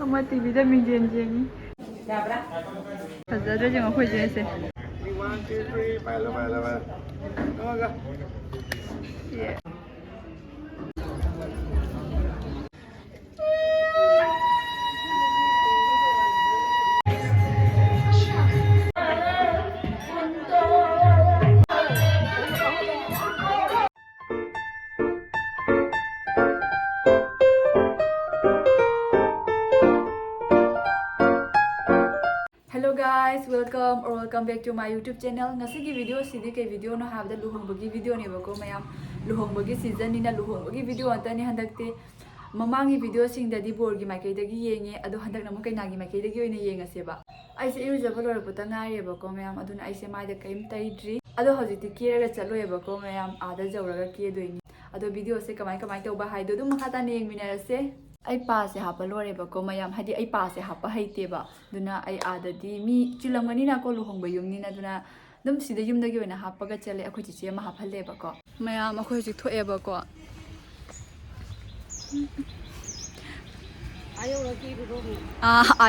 ꯑꯃ ꯇꯤꯚꯤꯗ ꯃꯤꯡꯖꯦꯟ ꯌꯦꯡꯉꯤ ꯐꯖꯗ꯭ꯔꯦ ꯌꯦꯡꯉꯣ ꯑꯩꯈꯣꯏ ꯆꯦꯁꯦ Hello guys, welcome back to my YouTube channel. Ngasigi video sidi kay video no habda luhongbagi video ne bako mayam luhongbagi season ni na luhongbagi video anta ni handakte mamangi video sing dadi borgi makai dagi yenge ado handak namu kai nagi makai dagi oina yenga seba aise irujaba lor puta ngari bako mayam aduna aise mai da kaim taidri ado hojiti kiraga chalo bako mayam ada jawraga ke doini ado video se kamai tauba haido dum makata ne yengminarase ai pa se hapa lore ba ko mayam hadi ai pa se hapa haite ba duna ai adadi mi chilamani na ko luhongba yumni na duna dum sida yum dagi wena hapa ga chale akhoi chiche ma hapalle ba ko mayam akhoi ji thoe ba ko ayora ki ro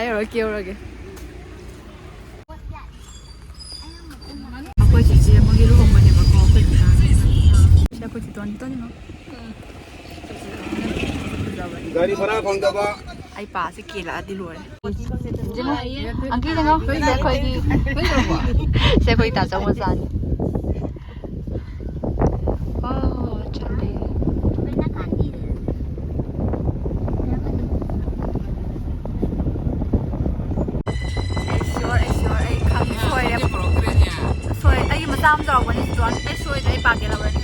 ayora ki ro ge akhoi chiche mo gi luhongba ne ba ko akhoi ta se akhoi chi ton no गाड़ी भरा कौन दबा आई पास केला दिलोरे जिनो अंकी जंगा से खोई से खोई ता चंग सान ओ चले श्योर आई खम सोय रे प्रो सोय आई मसाम जाव बनी स्टोन आई सोय आई पाके ला बनी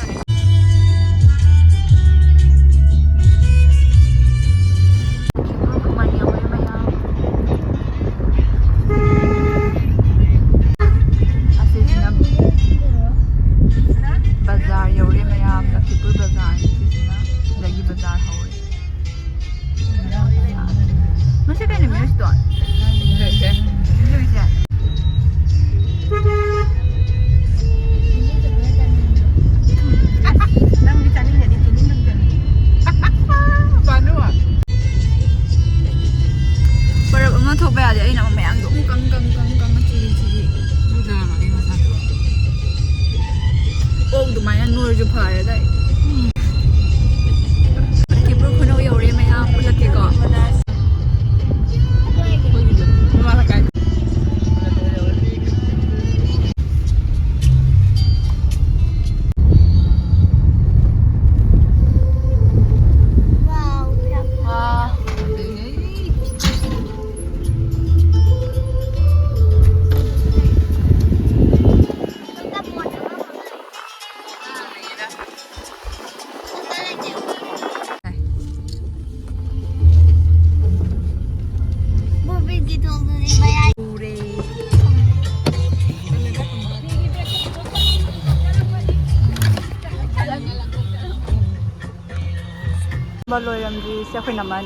Baloyamji se khoi naman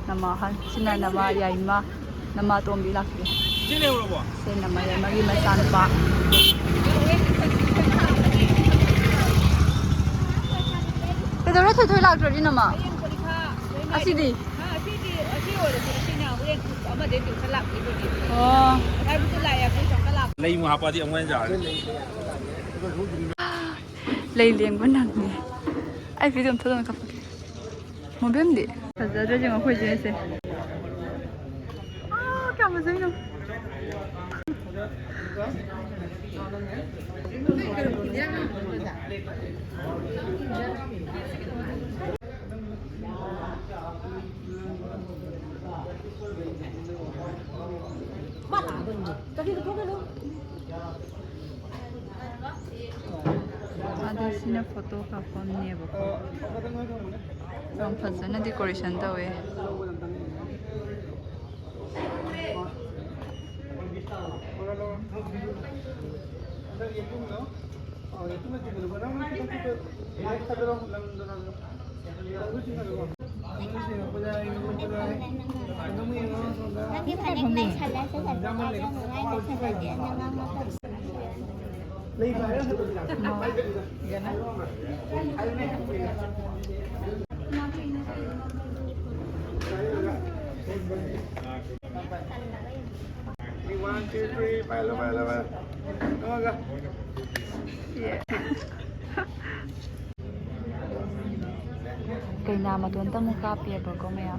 nama han sina nama yaima nama tombi lakre sine ro se nama yaima gi masan pa kedore thoi lakro di nama asidi asi ore sina wen ama de tu salak ni di oh ai bu lai ya ku chong kalak lei mu ha pa di amwen ja lei leng ko nang ni ai video thodon ka Mau bếm đi. Thật ra đây chúng tôi chơi sẽ. Cảm ơn giấy đâu. Ada sini foto kapan ni bako. Yang fazana decoration tau eh. 1 2 3 ไปแล้วเอากัน Kay na matunta mo kapya ba ko maya.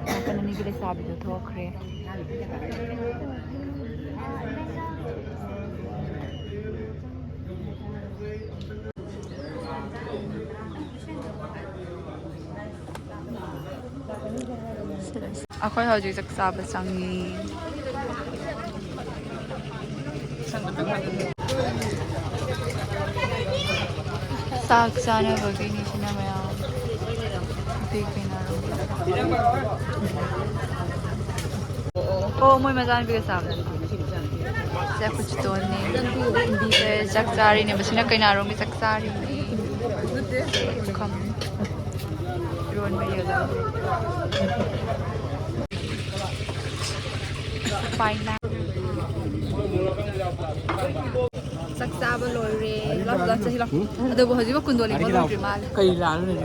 Ang kananigil sabi do thokre. Ako hojik saksabat sangi. Saksana bagini sina maya. Big pinaro. Oh, moi mazan biga sabda. Se kuch to ne. Se saksari ne basina kainaro mi saksari ne. Kam. Ron me yoda. Fine na. Saksaba lore. Lots sila. Ado bo haji ba kundoli mo lore mal. Kay lalo ne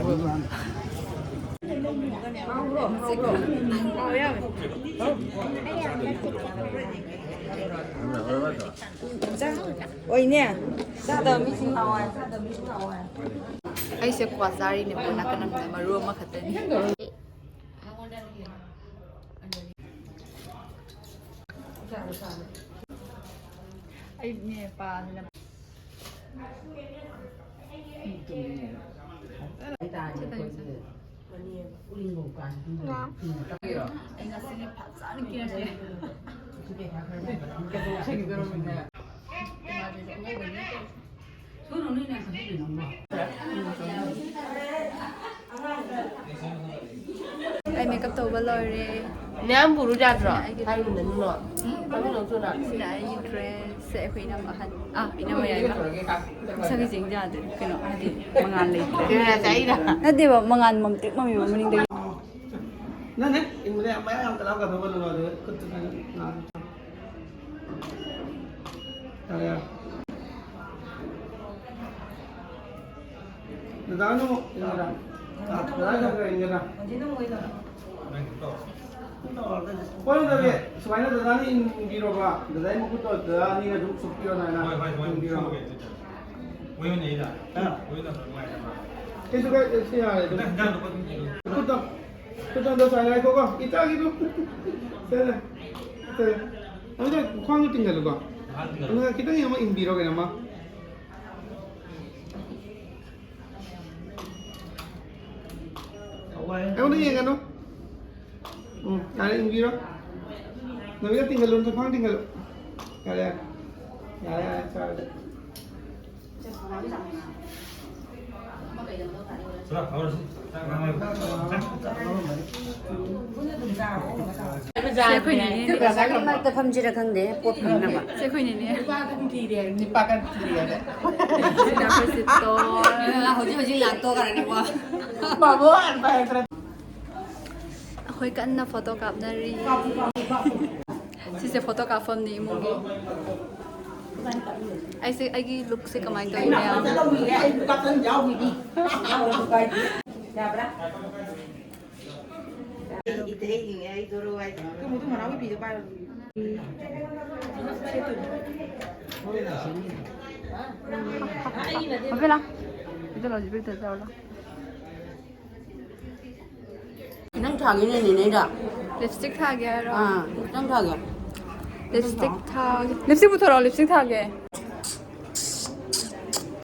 Ôi nè, sao đờ mi sinh hào à? Ay se kwasari ne po nakanam na maruwa makatani. Ay ne pa nila. Ay nasi ne patsan kinasi. Ay makeup to ba lore. Nam buru jadro, hai mun nan no. Kami nong tu nak. Sina ay dress se ko ina mahan. Ah, ina maya ina. Sa gising jade kino hadi mangan late. Kaya sai dah. Hadi ba mangan mamtik mami maning dagi.นั่นเนี่ยอิมเล่ไม่เอาแต่เรากับเขาเลยเลยก็จะงานอะไรอ่ะเดี๋ยวนู้นยังไงล่ะเดี๋ยวจะไปยังไงล่ะพอแล้วเดี๋ยวสมัยนั้นเดี๋ยวนี้อินกิโลกว่าเดี๋ยวนี้มันก็ตัวเดี๋ยวนี้ก็ดูสุกี้อะไรนะอินกิโลเว้ยนี่ล่ะเว้ยต้องไม่ได้มาเฮ้ยสุกี้เสียอะไรดูก็ 그다음 너 잘해 그거 이따기도 세네 세네 아무튼 광고 띵가로 가 내가 기다리 아마 인비로 그냥 막 오늘 얘기하노 나는 인비로 너희가 띵가로 또 광 띵가로 그래 야야 잘해 Se ko ni ni. Sakit mak tu pamjira kan deh, pot pun nama. Se ko ni ni. nipakan dia deh Sina ko sito. Hoji yang tu kan ni wah. babuan bae Ako'y kaan na photocop na rin. Si photocop from ni mo gi. Ay look si kamay to niya. Mabe lang. Ito lang, jibig tayo lang. Nang thagi ni ni dah. Lipstick 타게 하러. Nang thagi. 립스틱 타게. 립스틱부터로 립스틱 타게.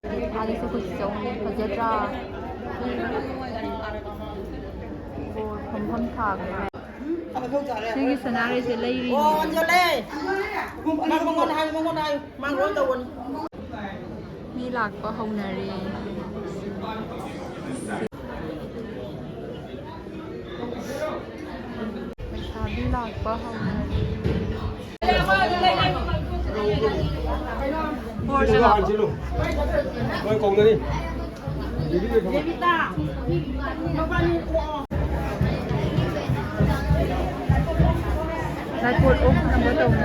안에서 보시죠. 어제자. 뭐 펌펌 타게. 여기 스나리스 레이리. Oh, joleh. Mangon hai, mangon tawon. 미락 버홍나리. 미락 버홍나리. Ôi cùng đi. 나 곧 오픈 한번 더 오늘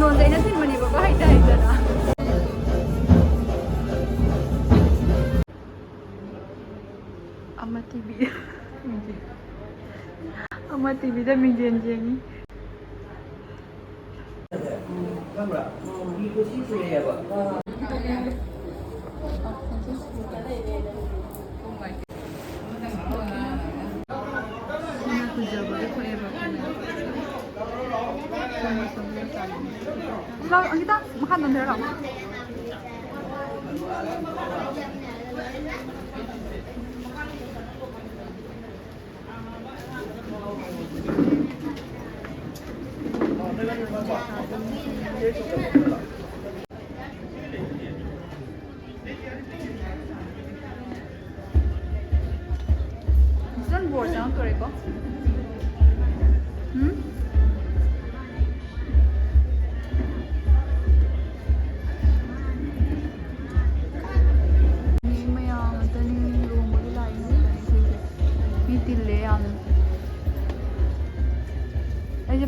lon dai na tin mani ba hai dai da ama TV ama TV da mi jen jen ni Ang kita makan nanti lah. Jangan bosan jangan tuh reko.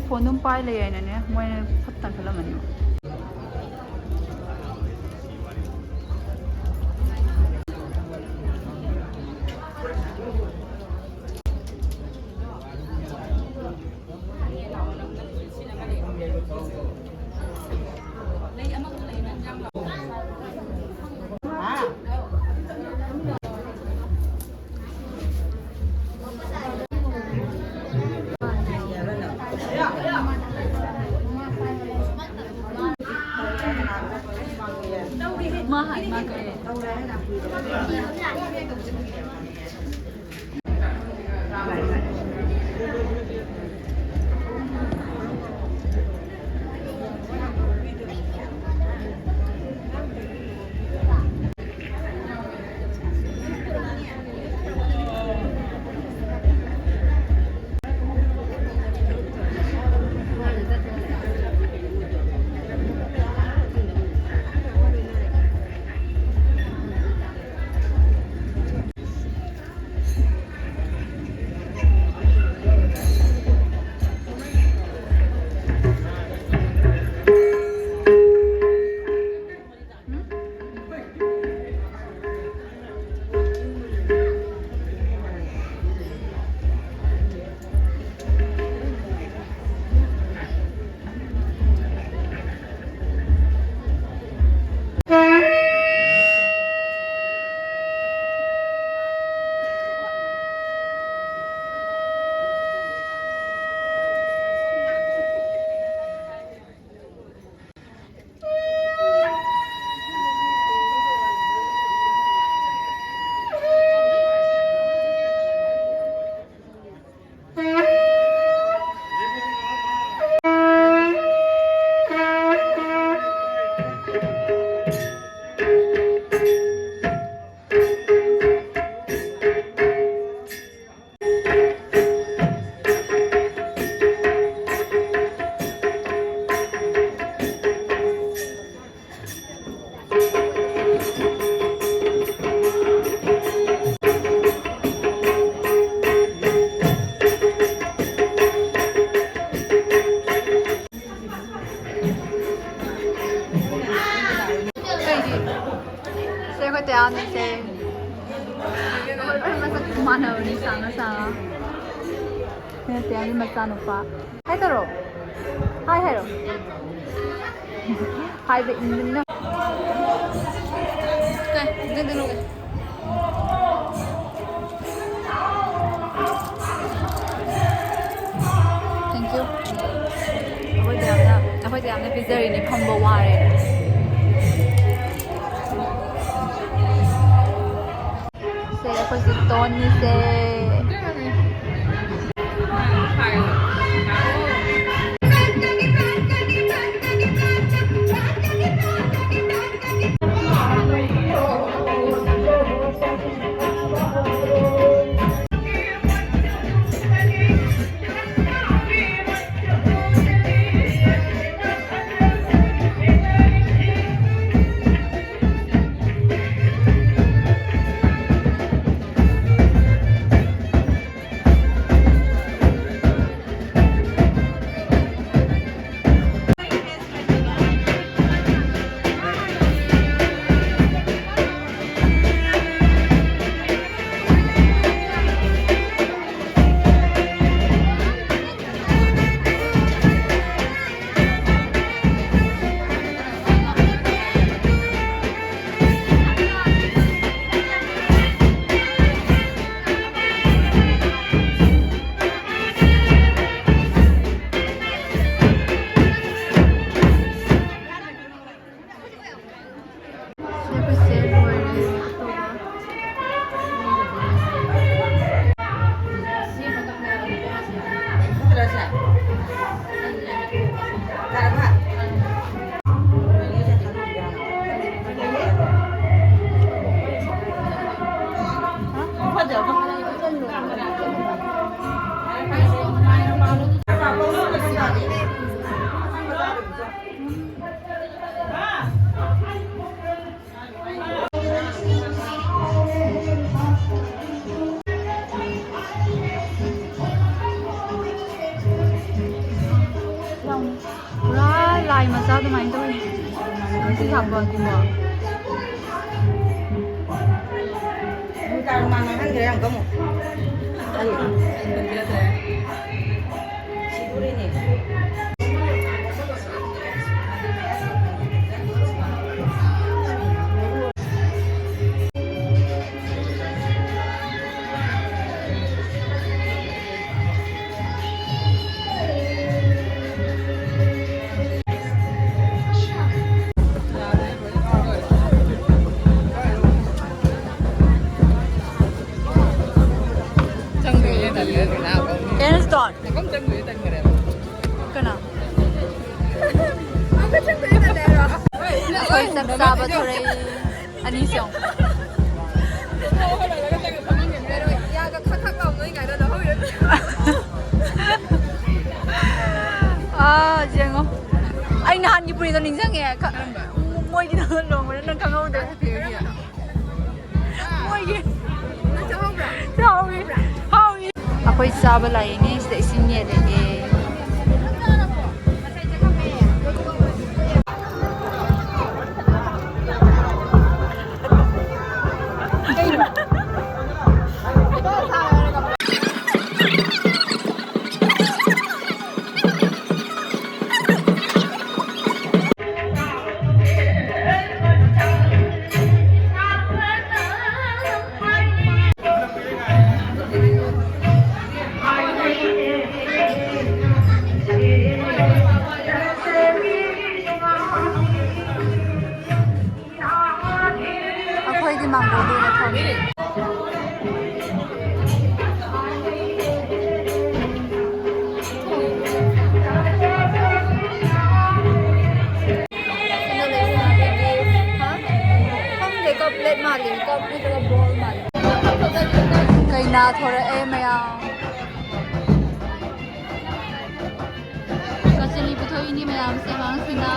Phone nung pai le na ne moi phát tan khala mani mahal makanya Ate, masa kemana nih sana-sana? Ate, ini masa lupa. Hai Taro, hai Hero, hai Be Indra. Ini dulu. Thank you. Aku jangan pizza ini combo ware. Pues si Tony se kemain tuh masih hamba juga. Bukan mana kan gaya yang kamu. Ayo. Sigur ini. Kayaknya start. Kenapa? Aku sab-sab थोड़े अनिश्चित. 아, 쟁어. 아니 나 한기 뿌리도 닝상해. 뭐 이게 너무 너무 강하운데. 뭐 이게? 하위. Ako'y sabalay ni sa isinye de. Kay na thora maya kasi ni puto ini maya se mang sina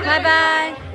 Bye-bye.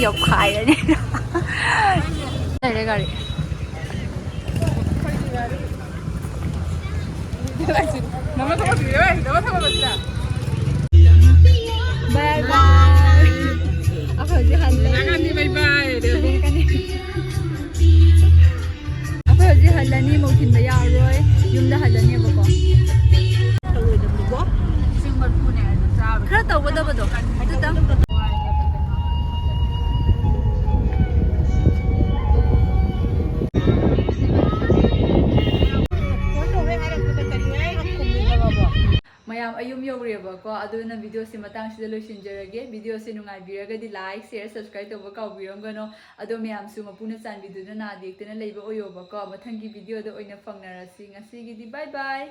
ꯌꯧꯈꯥꯏꯔꯅꯤ ꯂꯩꯔꯦ ꯒꯥꯔꯤ ꯕꯥꯏ ꯕꯥꯏ ꯑꯩꯈꯣꯏ ꯍꯜꯂꯦ ꯕꯥꯏ ꯕꯥꯏ ꯑꯩꯈꯣꯏ ꯍꯧꯖꯤꯛ ꯍꯜꯂꯅꯤ ꯃꯧ ꯊꯤꯟꯕ ꯌꯥꯔꯣꯏ ꯌꯨꯝꯗ ꯍꯜꯂꯅꯦꯕꯀꯣ ꯈꯔ ꯇꯧꯒꯗꯕꯗꯣ ꯑꯗꯨꯇꯪ ꯃꯌꯥꯝ ꯑꯌꯨꯝ ꯌꯧꯔꯦꯕꯀꯣ ꯑꯗꯨꯅ ꯚꯤꯗꯤꯑꯣꯁꯤ ꯃꯇꯥꯡꯁꯤꯗ ꯂꯣꯏꯁꯤꯟꯖꯔꯒꯦ ꯚꯤꯗꯤꯑꯣꯁꯤ ꯅꯨꯡꯉꯥꯏꯕꯤꯔꯒꯗꯤ ꯂꯥꯏꯛ ꯁꯦꯌꯔ ꯁꯕꯁꯀ꯭ꯔꯥꯏꯕ ꯇꯧꯕ ꯀꯥꯎꯕꯤꯔꯝꯒꯅꯣ ꯑꯗꯣ ꯃꯌꯥꯝꯁꯨ ꯃꯄꯨꯅ ꯆꯥꯟꯕꯤꯗꯨꯅ ꯅꯥꯗ ꯌꯦꯛꯇꯅ ꯂꯩꯕ ꯑꯣꯏꯌꯣꯕꯀꯣ ꯃꯊꯪꯒꯤ ꯚꯤꯗꯤꯑꯣꯗ ꯑꯣꯏꯅ ꯐꯪꯅꯔꯁꯤ ꯉꯁꯤꯒꯤꯗꯤ ꯕꯥꯏ ꯕꯥꯏ